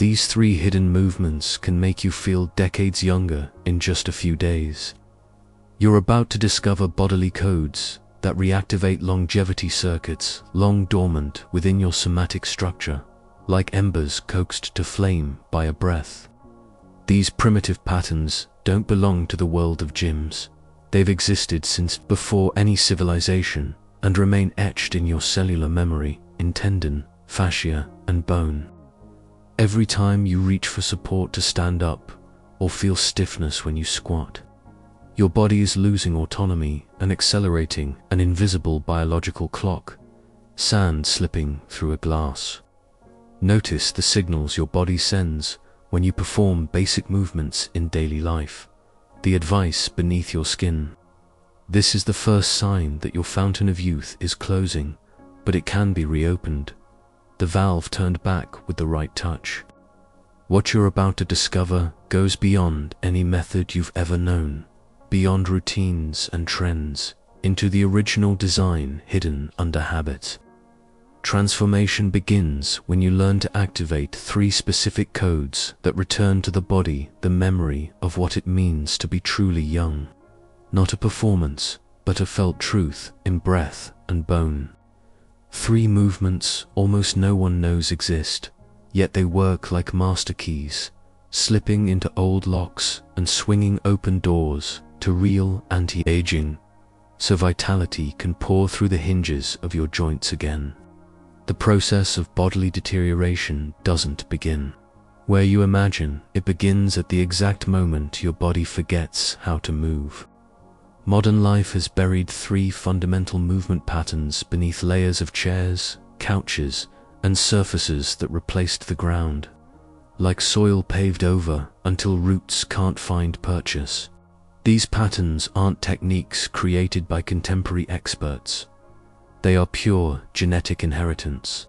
These 3 hidden movements can make you feel decades younger in just a few days. You're about to discover bodily codes that reactivate longevity circuits long dormant within your somatic structure, like embers coaxed to flame by a breath. These primitive patterns don't belong to the world of gyms. They've existed since before any civilization and remain etched in your cellular memory, in tendon, fascia, and bone. Every time you reach for support to stand up, or feel stiffness when you squat, your body is losing autonomy and accelerating an invisible biological clock, sand slipping through a glass. Notice the signals your body sends when you perform basic movements in daily life, the advice beneath your skin. This is the first sign that your fountain of youth is closing, but it can be reopened. The valve turned back with the right touch. What you're about to discover goes beyond any method you've ever known, beyond routines and trends, into the original design hidden under habit. Transformation begins when you learn to activate 3 specific codes that return to the body the memory of what it means to be truly young. Not a performance, but a felt truth in breath and bone. 3 movements almost no one knows exist, yet they work like master keys, slipping into old locks and swinging open doors to real anti-aging, so vitality can pour through the hinges of your joints again. The process of bodily deterioration doesn't begin where you imagine. It begins at the exact moment your body forgets how to move. Modern life has buried 3 fundamental movement patterns beneath layers of chairs, couches, and surfaces that replaced the ground, like soil paved over until roots can't find purchase. These patterns aren't techniques created by contemporary experts. They are pure genetic inheritance,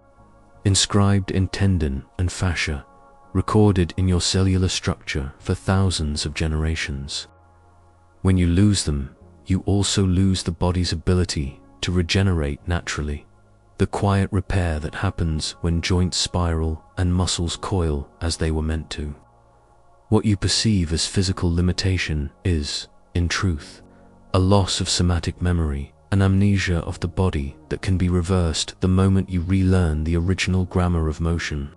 inscribed in tendon and fascia, recorded in your cellular structure for thousands of generations. When you lose them, you also lose the body's ability to regenerate naturally, the quiet repair that happens when joints spiral and muscles coil as they were meant to. What you perceive as physical limitation is, in truth, a loss of somatic memory, an amnesia of the body that can be reversed the moment you relearn the original grammar of motion.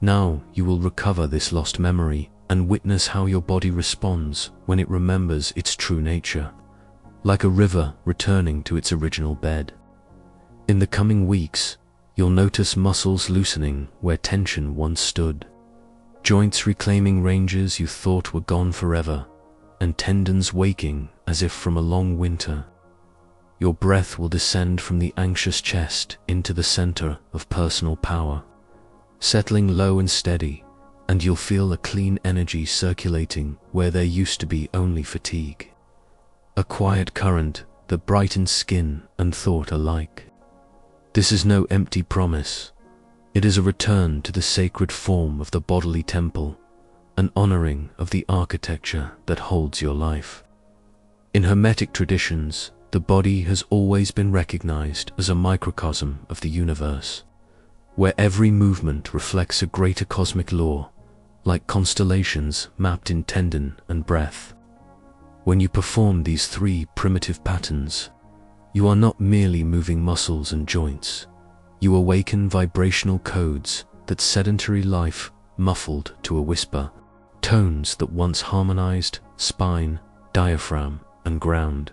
Now you will recover this lost memory and witness how your body responds when it remembers its true nature, like a river returning to its original bed. In the coming weeks, you'll notice muscles loosening where tension once stood, joints reclaiming ranges you thought were gone forever, and tendons waking as if from a long winter. Your breath will descend from the anxious chest into the center of personal power, settling low and steady, and you'll feel a clean energy circulating where there used to be only fatigue. A quiet current that brightens skin and thought alike. This is no empty promise. It is a return to the sacred form of the bodily temple, an honoring of the architecture that holds your life. In Hermetic traditions, the body has always been recognized as a microcosm of the universe, where every movement reflects a greater cosmic law, like constellations mapped in tendon and breath. When you perform these 3 primitive patterns, you are not merely moving muscles and joints. You awaken vibrational codes that sedentary life muffled to a whisper, tones that once harmonized spine, diaphragm, and ground.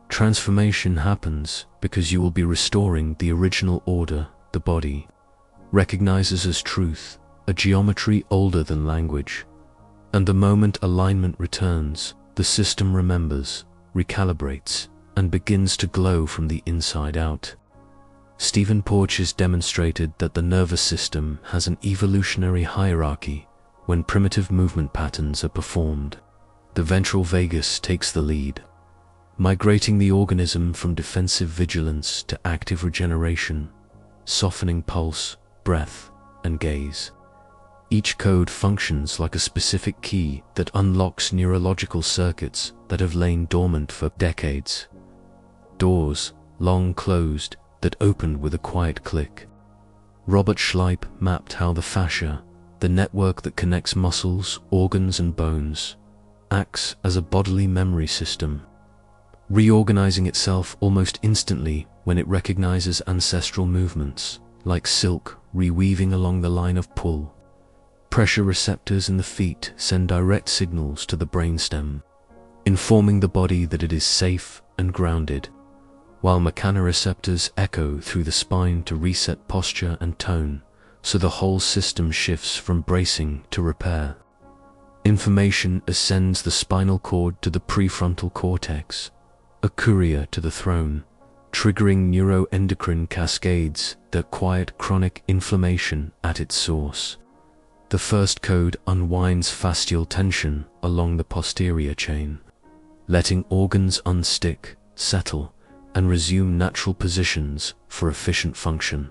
Transformation happens because you will be restoring the original order the body recognizes as truth, a geometry older than language. And the moment alignment returns, the system remembers, recalibrates, and begins to glow from the inside out. Stephen Porges demonstrated that the nervous system has an evolutionary hierarchy. When primitive movement patterns are performed, the ventral vagus takes the lead, migrating the organism from defensive vigilance to active regeneration, softening pulse, breath, and gaze. Each code functions like a specific key that unlocks neurological circuits that have lain dormant for decades. Doors, long closed, that opened with a quiet click. Robert Schleip mapped how the fascia, the network that connects muscles, organs, and bones, acts as a bodily memory system, reorganizing itself almost instantly when it recognizes ancestral movements, like silk reweaving along the line of pull. Pressure receptors in the feet send direct signals to the brainstem, informing the body that it is safe and grounded, while mechanoreceptors echo through the spine to reset posture and tone, so the whole system shifts from bracing to repair. Information ascends the spinal cord to the prefrontal cortex, a courier to the throne, triggering neuroendocrine cascades that quiet chronic inflammation at its source. The first code unwinds fascial tension along the posterior chain, letting organs unstick, settle, and resume natural positions for efficient function.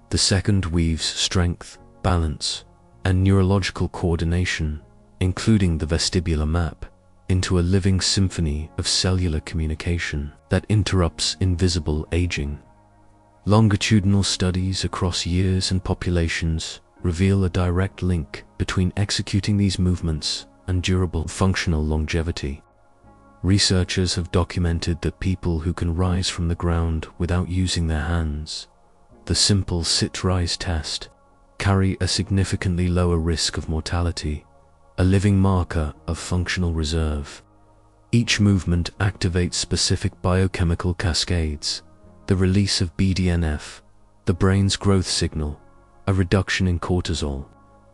The second weaves strength, balance, and neurological coordination, including the vestibular map, into a living symphony of cellular communication that interrupts invisible aging. Longitudinal studies across years and populations reveal a direct link between executing these movements and durable functional longevity. Researchers have documented that people who can rise from the ground without using their hands, the simple sit-rise test, carry a significantly lower risk of mortality, a living marker of functional reserve. Each movement activates specific biochemical cascades, the release of BDNF, the brain's growth signal, a reduction in cortisol,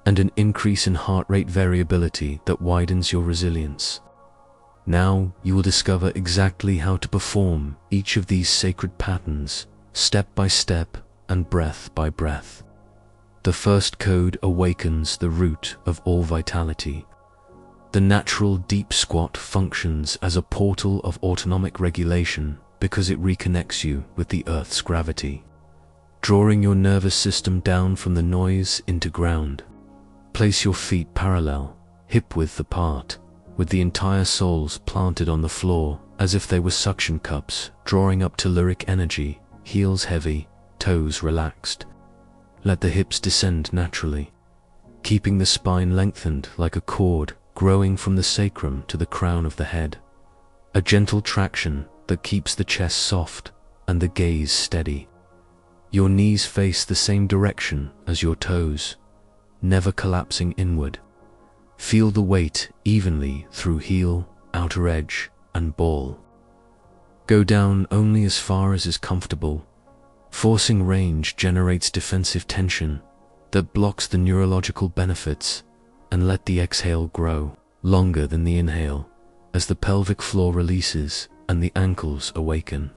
and an increase in heart rate variability that widens your resilience. Now you will discover exactly how to perform each of these sacred patterns, step by step and breath by breath. The first code awakens the root of all vitality. The natural deep squat functions as a portal of autonomic regulation because it reconnects you with the Earth's gravity, drawing your nervous system down from the noise into ground. Place your feet parallel, hip-width apart, with the entire soles planted on the floor as if they were suction cups, drawing up telluric energy, heels heavy, toes relaxed. Let the hips descend naturally, keeping the spine lengthened like a cord growing from the sacrum to the crown of the head. A gentle traction that keeps the chest soft and the gaze steady. Your knees face the same direction as your toes, never collapsing inward. Feel the weight evenly through heel, outer edge, and ball. Go down only as far as is comfortable. Forcing range generates defensive tension that blocks the neurological benefits, and let the exhale grow longer than the inhale as the pelvic floor releases and the ankles awaken.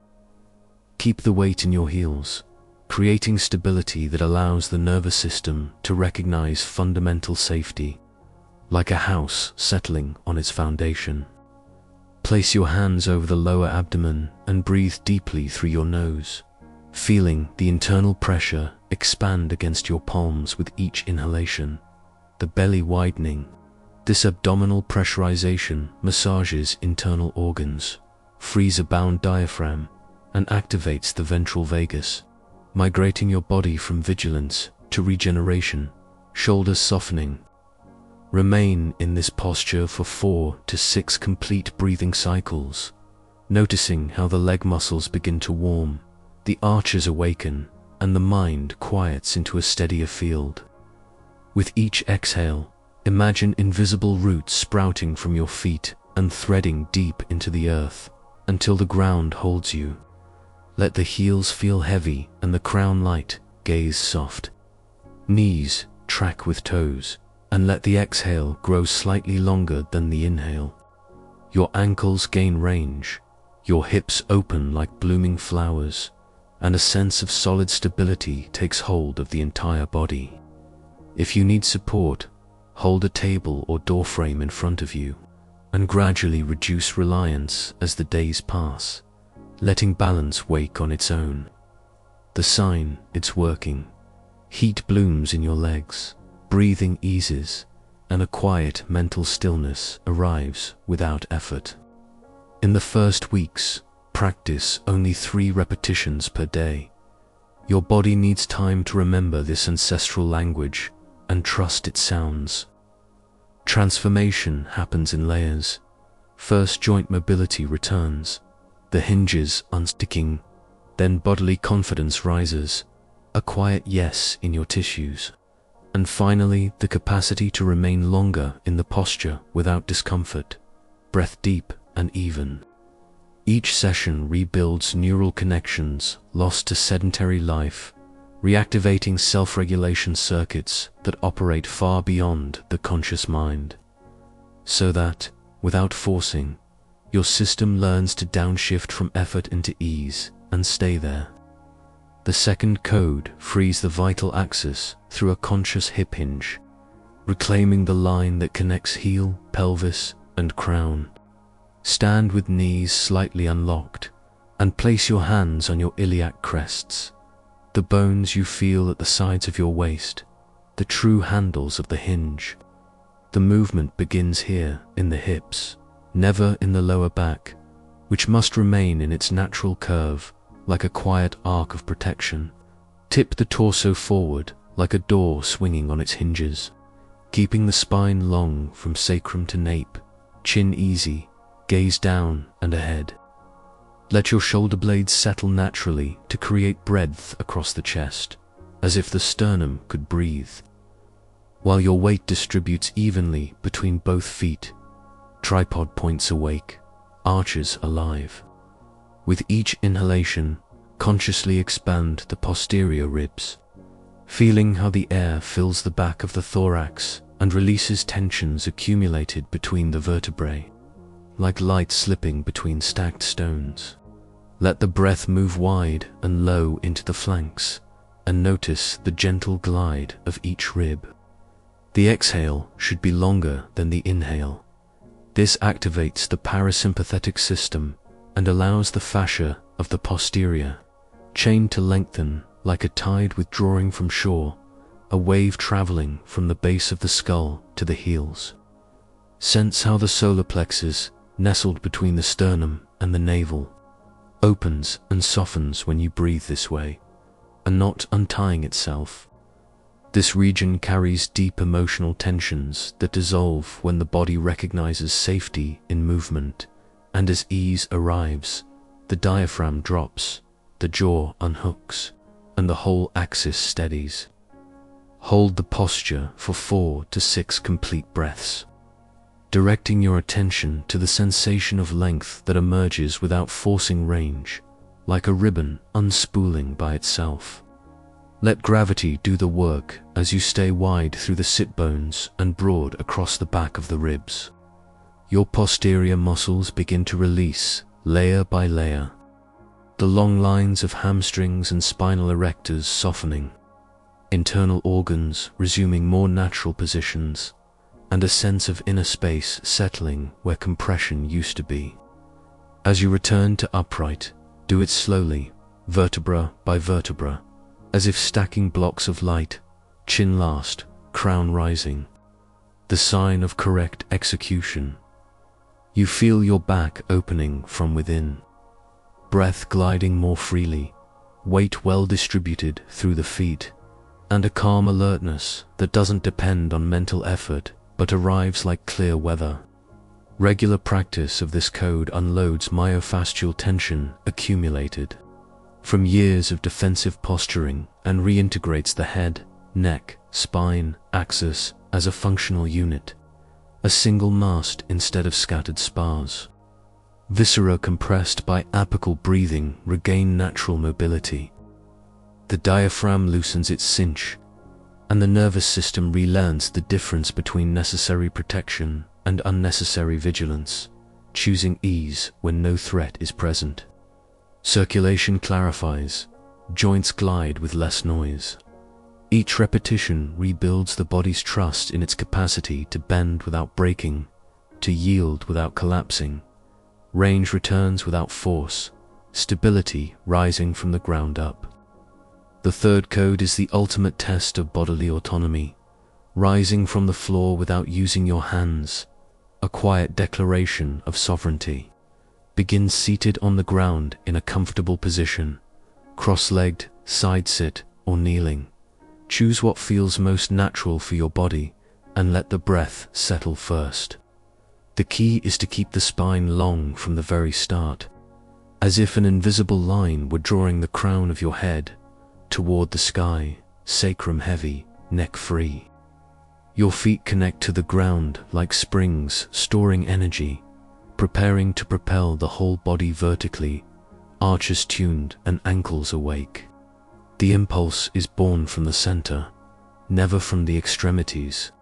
Keep the weight in your heels, creating stability that allows the nervous system to recognize fundamental safety, like a house settling on its foundation. Place your hands over the lower abdomen and breathe deeply through your nose, feeling the internal pressure expand against your palms with each inhalation, the belly widening. This abdominal pressurization massages internal organs, frees a bound diaphragm, and activates the ventral vagus, migrating your body from vigilance to regeneration, shoulders softening. Remain in this posture for 4 to 6 complete breathing cycles, noticing how the leg muscles begin to warm, the arches awaken, and the mind quiets into a steadier field. With each exhale, imagine invisible roots sprouting from your feet and threading deep into the earth until the ground holds you. Let the heels feel heavy and the crown light, gaze soft. Knees track with toes, and let the exhale grow slightly longer than the inhale. Your ankles gain range, your hips open like blooming flowers, and a sense of solid stability takes hold of the entire body. If you need support, hold a table or doorframe in front of you, and gradually reduce reliance as the days pass, letting balance wake on its own. The sign it's working. Heat blooms in your legs, breathing eases, and a quiet mental stillness arrives without effort. In the first weeks, practice only 3 repetitions per day. Your body needs time to remember this ancestral language and trust its sounds. Transformation happens in layers. First, joint mobility returns, the hinges unsticking, then bodily confidence rises, a quiet yes in your tissues, and finally the capacity to remain longer in the posture without discomfort, breath deep and even. Each session rebuilds neural connections lost to sedentary life, reactivating self-regulation circuits that operate far beyond the conscious mind, so that, without forcing, your system learns to downshift from effort into ease and stay there. The second code frees the vital axis through a conscious hip hinge, reclaiming the line that connects heel, pelvis, and crown. Stand with knees slightly unlocked and place your hands on your iliac crests, the bones you feel at the sides of your waist, the true handles of the hinge. The movement begins here in the hips, never in the lower back, which must remain in its natural curve like a quiet arc of protection. Tip the torso forward like a door swinging on its hinges, keeping the spine long from sacrum to nape, chin easy, gaze down and ahead. Let your shoulder blades settle naturally to create breadth across the chest, as if the sternum could breathe, while your weight distributes evenly between both feet. Tripod points awake, arches alive. With each inhalation, consciously expand the posterior ribs, feeling how the air fills the back of the thorax and releases tensions accumulated between the vertebrae, like light slipping between stacked stones. Let the breath move wide and low into the flanks, and notice the gentle glide of each rib. The exhale should be longer than the inhale. This activates the parasympathetic system and allows the fascia of the posterior chain to lengthen like a tide withdrawing from shore, a wave traveling from the base of the skull to the heels. Sense how the solar plexus, nestled between the sternum and the navel, opens and softens when you breathe this way, a knot untying itself. This region carries deep emotional tensions that dissolve when the body recognizes safety in movement, and as ease arrives, the diaphragm drops, the jaw unhooks, and the whole axis steadies. Hold the posture for 4 to 6 complete breaths, directing your attention to the sensation of length that emerges without forcing range, like a ribbon unspooling by itself. Let gravity do the work as you stay wide through the sit bones and broad across the back of the ribs. Your posterior muscles begin to release, layer by layer, the long lines of hamstrings and spinal erectors softening, internal organs resuming more natural positions, and a sense of inner space settling where compression used to be. As you return to upright, do it slowly, vertebra by vertebra, as if stacking blocks of light, chin last, crown rising, the sign of correct execution. You feel your back opening from within, breath gliding more freely, weight well distributed through the feet, and a calm alertness that doesn't depend on mental effort but arrives like clear weather. Regular practice of this code unloads myofascial tension accumulated from years of defensive posturing and reintegrates the head, neck, spine, axis as a functional unit, a single mast instead of scattered spars. Viscera compressed by apical breathing regain natural mobility. The diaphragm loosens its cinch, and the nervous system relearns the difference between necessary protection and unnecessary vigilance, choosing ease when no threat is present. Circulation clarifies, joints glide with less noise. Each repetition rebuilds the body's trust in its capacity to bend without breaking, to yield without collapsing. Range returns without force, stability rising from the ground up. The third code is the ultimate test of bodily autonomy, rising from the floor without using your hands, a quiet declaration of sovereignty. Begin seated on the ground in a comfortable position, cross-legged, side sit, or kneeling. Choose what feels most natural for your body and let the breath settle first. The key is to keep the spine long from the very start, as if an invisible line were drawing the crown of your head toward the sky, sacrum heavy, neck free. Your feet connect to the ground like springs, storing energy, preparing to propel the whole body vertically, arches tuned and ankles awake. The impulse is born from the center, never from the extremities,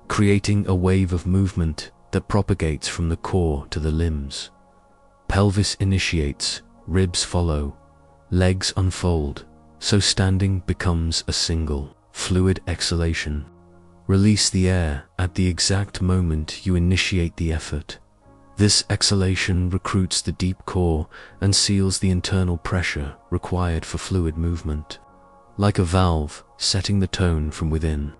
creating a wave of movement that propagates from the core to the limbs. Pelvis initiates, ribs follow, legs unfold, so standing becomes a single, fluid exhalation. Release the air at the exact moment you initiate the effort. This exhalation recruits the deep core and seals the internal pressure required for fluid movement, like a valve setting the tone from within.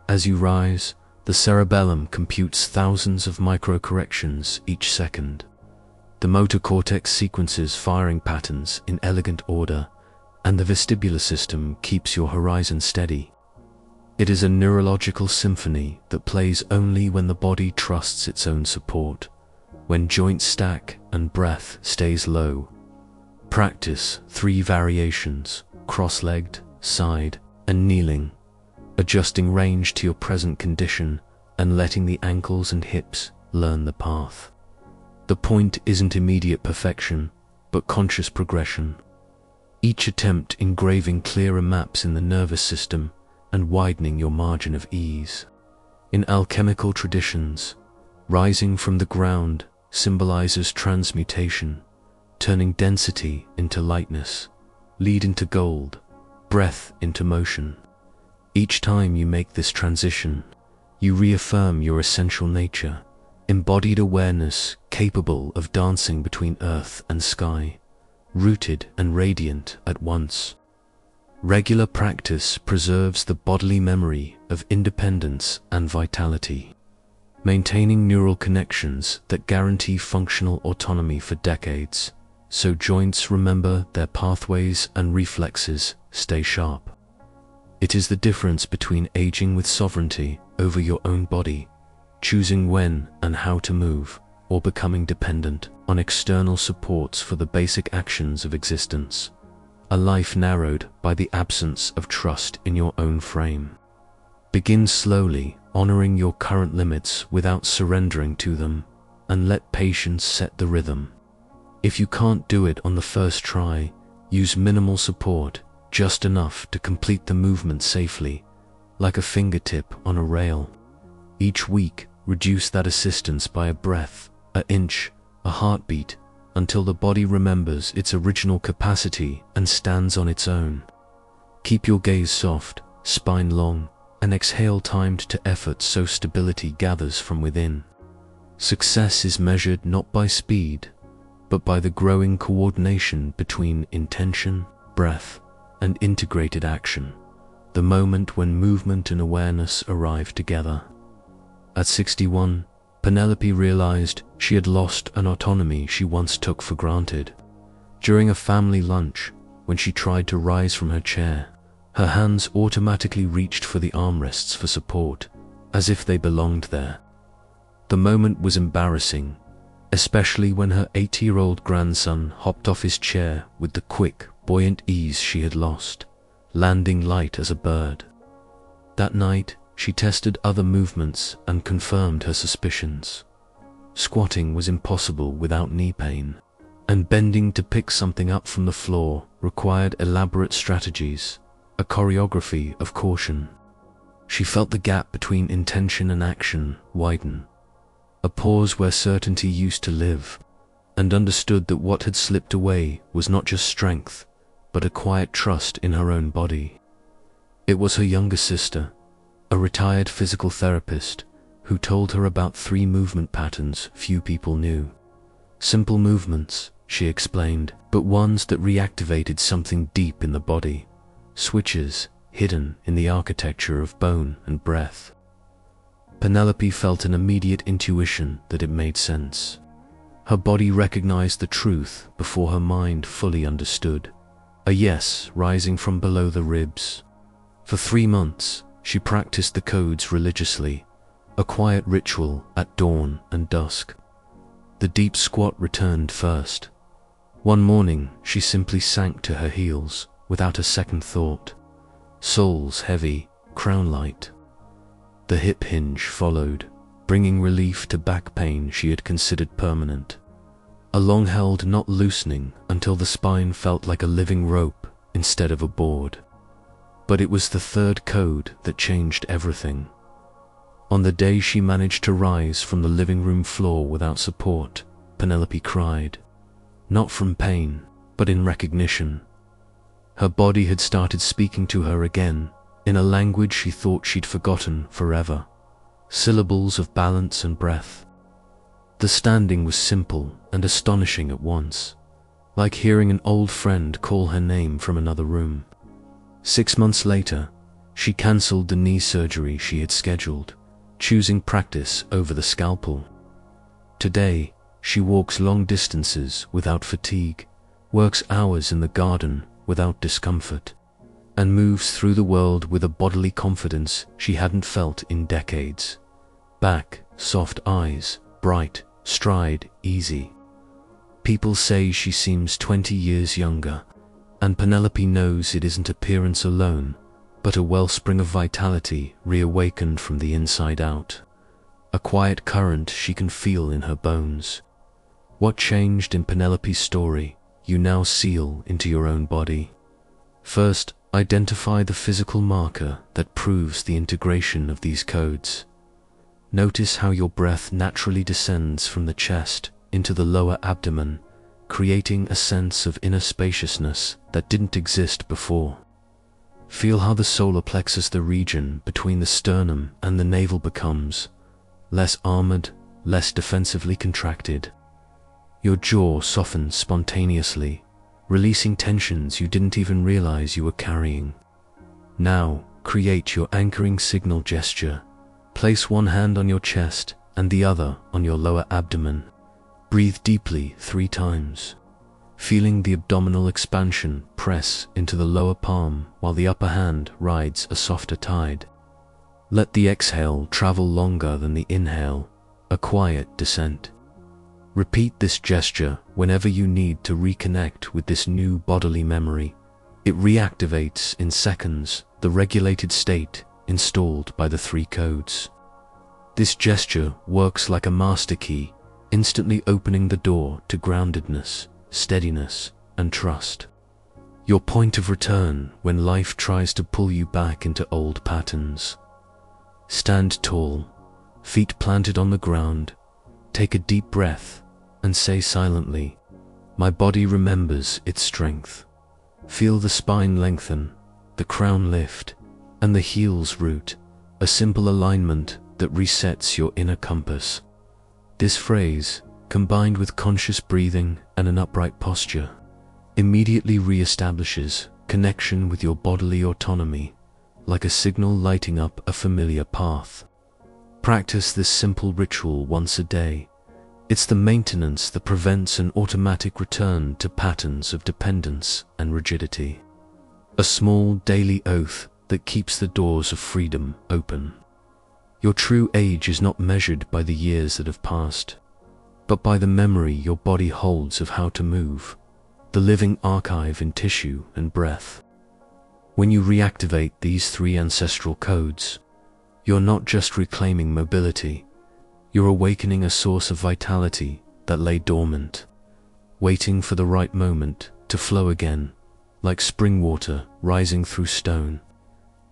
As you rise, the cerebellum computes thousands of micro-corrections each second. The motor cortex sequences firing patterns in elegant order, and the vestibular system keeps your horizon steady. It is a neurological symphony that plays only when the body trusts its own support, when joints stack and breath stays low. Practice 3 variations: cross-legged, side, and kneeling, adjusting range to your present condition and letting the ankles and hips learn the path. The point isn't immediate perfection, but conscious progression. Each attempt engraving clearer maps in the nervous system and widening your margin of ease. In alchemical traditions, rising from the ground symbolizes transmutation, turning density into lightness, lead into gold, breath into motion. Each time you make this transition, you reaffirm your essential nature, embodied awareness capable of dancing between earth and sky, rooted and radiant at once. Regular practice preserves the bodily memory of independence and vitality, maintaining neural connections that guarantee functional autonomy for decades, so joints remember their pathways and reflexes stay sharp. It is the difference between aging with sovereignty over your own body, choosing when and how to move, or becoming dependent on external supports for the basic actions of existence. A life narrowed by the absence of trust in your own frame. Begin slowly, honoring your current limits without surrendering to them, and let patience set the rhythm. If you can't do it on the first try, use minimal support, just enough to complete the movement safely, like a fingertip on a rail. Each week, reduce that assistance by a breath, an inch, a heartbeat, until the body remembers its original capacity and stands on its own. Keep your gaze soft, spine long, and exhale timed to effort so stability gathers from within. Success is measured not by speed, but by the growing coordination between intention, breath, and integrated action, the moment when movement and awareness arrive together. At 61, Penelope realized she had lost an autonomy she once took for granted. During a family lunch, when she tried to rise from her chair, her hands automatically reached for the armrests for support, as if they belonged there. The moment was embarrassing, especially when her 80-year-old grandson hopped off his chair with the quick, buoyant ease she had lost, landing light as a bird. That night, she tested other movements and confirmed her suspicions. Squatting was impossible without knee pain, and bending to pick something up from the floor required elaborate strategies, a choreography of caution. She felt the gap between intention and action widen, a pause where certainty used to live, and understood that what had slipped away was not just strength, but a quiet trust in her own body. It was her younger sister, a retired physical therapist, who told her about 3 movement patterns few people knew. Simple movements, she explained, but ones that reactivated something deep in the body, switches hidden in the architecture of bone and breath. Penelope felt an immediate intuition that it made sense. Her body recognized the truth before her mind fully understood. A yes rising from below the ribs, For 3 months, she practiced the codes religiously, a quiet ritual at dawn and dusk. The deep squat returned first. One morning, she simply sank to her heels, without a second thought. Soles heavy, crown light. The hip hinge followed, bringing relief to back pain she had considered permanent. A long-held knot loosening until the spine felt like a living rope instead of a board. But it was the third code that changed everything. On the day she managed to rise from the living room floor without support, Penelope cried. Not from pain, but in recognition. Her body had started speaking to her again, in a language she thought she'd forgotten forever. Syllables of balance and breath. The standing was simple and astonishing at once, like hearing an old friend call her name from another room. 6 months later, she cancelled the knee surgery she had scheduled, choosing practice over the scalpel. Today, she walks long distances without fatigue, works hours in the garden without discomfort, and moves through the world with a bodily confidence she hadn't felt in decades. Back, soft eyes, bright, stride, easy. People say she seems 20 years younger, and Penelope knows it isn't appearance alone, but a wellspring of vitality reawakened from the inside out. A quiet current she can feel in her bones. What changed in Penelope's story, you now seal into your own body. First, identify the physical marker that proves the integration of these codes. Notice how your breath naturally descends from the chest into the lower abdomen, creating a sense of inner spaciousness that didn't exist before. Feel how the solar plexus, the region between the sternum and the navel, becomes less armored, less defensively contracted. Your jaw softens spontaneously, releasing tensions you didn't even realize you were carrying. Now, create your anchoring signal gesture. Place one hand on your chest and the other on your lower abdomen. Breathe deeply 3 times. Feeling the abdominal expansion, press into the lower palm while the upper hand rides a softer tide. Let the exhale travel longer than the inhale, a quiet descent. Repeat this gesture whenever you need to reconnect with this new bodily memory. It reactivates in seconds the regulated state installed by the 3 codes. This gesture works like a master key, instantly opening the door to groundedness, steadiness, and trust. Your point of return when life tries to pull you back into old patterns. Stand tall, feet planted on the ground, take a deep breath, and say silently, "My body remembers its strength." Feel the spine lengthen, the crown lift, and the heels root, a simple alignment that resets your inner compass. This phrase, combined with conscious breathing and an upright posture, immediately re-establishes connection with your bodily autonomy, like a signal lighting up a familiar path. Practice this simple ritual once a day. It's the maintenance that prevents an automatic return to patterns of dependence and rigidity. A small daily oath that keeps the doors of freedom open. Your true age is not measured by the years that have passed, but by the memory your body holds of how to move, the living archive in tissue and breath. When you reactivate these 3 ancestral codes, you're not just reclaiming mobility, you're awakening a source of vitality that lay dormant, waiting for the right moment to flow again, like spring water rising through stone.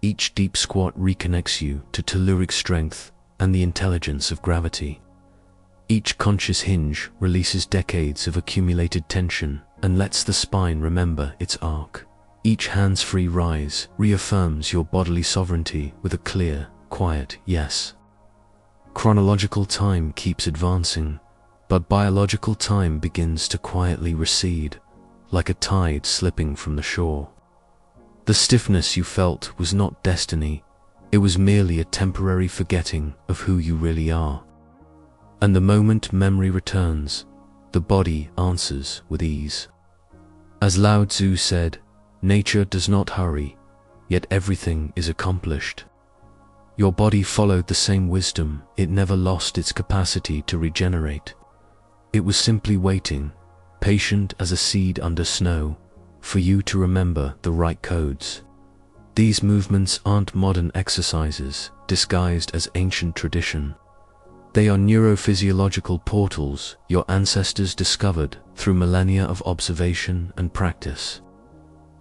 Each deep squat reconnects you to telluric strength and the intelligence of gravity. Each conscious hinge releases decades of accumulated tension and lets the spine remember its arc. Each hands-free rise reaffirms your bodily sovereignty with a clear, quiet yes. Chronological time keeps advancing, but biological time begins to quietly recede, like a tide slipping from the shore. The stiffness you felt was not destiny, it was merely a temporary forgetting of who you really are. And the moment memory returns, the body answers with ease. As Lao Tzu said, nature does not hurry, yet everything is accomplished. Your body followed the same wisdom. It never lost its capacity to regenerate. It was simply waiting, patient as a seed under snow, for you to remember the right codes. These movements aren't modern exercises disguised as ancient tradition. They are neurophysiological portals your ancestors discovered through millennia of observation and practice.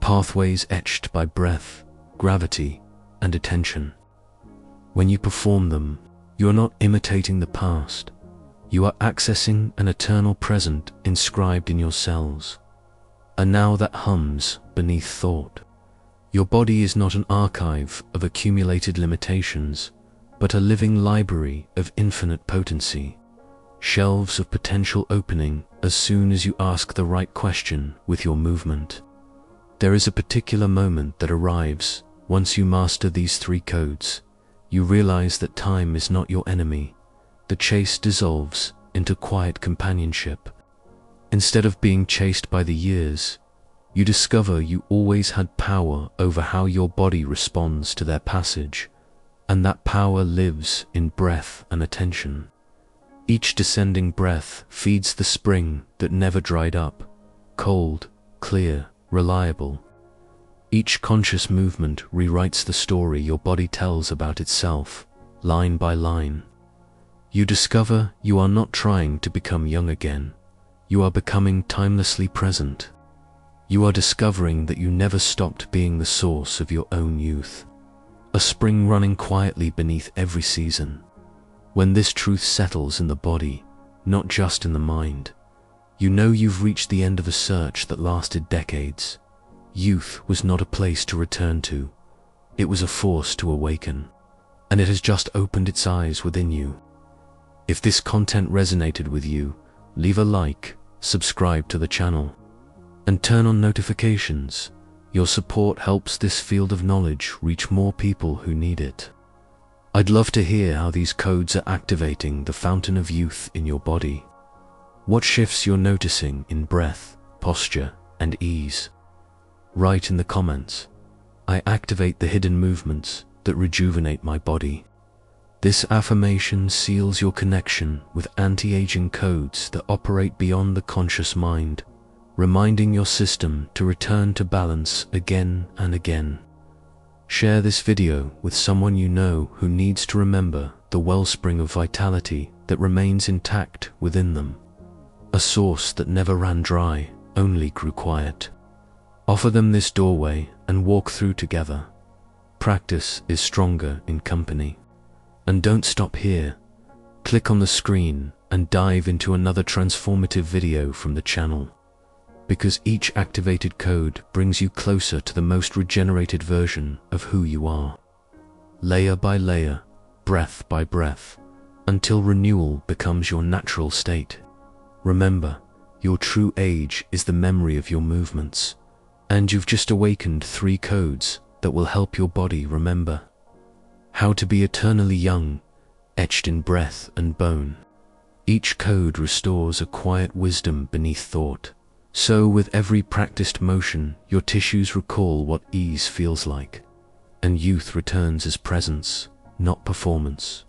Pathways etched by breath, gravity, and attention. When you perform them, you are not imitating the past. You are accessing an eternal present inscribed in your cells. A now that hums beneath thought. Your body is not an archive of accumulated limitations, but a living library of infinite potency. Shelves of potential opening as soon as you ask the right question with your movement. There is a particular moment that arrives once you master these 3 codes. You realize that time is not your enemy. The chase dissolves into quiet companionship. Instead of being chased by the years, you discover you always had power over how your body responds to their passage, and that power lives in breath and attention. Each descending breath feeds the spring that never dried up, cold, clear, reliable. Each conscious movement rewrites the story your body tells about itself, line by line. You discover you are not trying to become young again. You are becoming timelessly present. You are discovering that you never stopped being the source of your own youth. A spring running quietly beneath every season. When this truth settles in the body, not just in the mind, you know you've reached the end of a search that lasted decades. Youth was not a place to return to. It was a force to awaken, and it has just opened its eyes within you. If this content resonated with you, leave a like, subscribe to the channel, and turn on notifications. Your support helps this field of knowledge reach more people who need it. I'd love to hear how these codes are activating the fountain of youth in your body. What shifts you're noticing in breath, posture, and ease? Write in the comments. I activate the hidden movements that rejuvenate my body. This affirmation seals your connection with anti-aging codes that operate beyond the conscious mind, reminding your system to return to balance again and again. Share this video with someone you know who needs to remember the wellspring of vitality that remains intact within them. A source that never ran dry, only grew quiet. Offer them this doorway and walk through together. Practice is stronger in company. And don't stop here. Click on the screen and dive into another transformative video from the channel. Because each activated code brings you closer to the most regenerated version of who you are. Layer by layer, breath by breath, until renewal becomes your natural state. Remember, your true age is the memory of your movements. And you've just awakened 3 codes that will help your body remember. How to be eternally young, etched in breath and bone. Each code restores a quiet wisdom beneath thought. So with every practiced motion, your tissues recall what ease feels like. And youth returns as presence, not performance.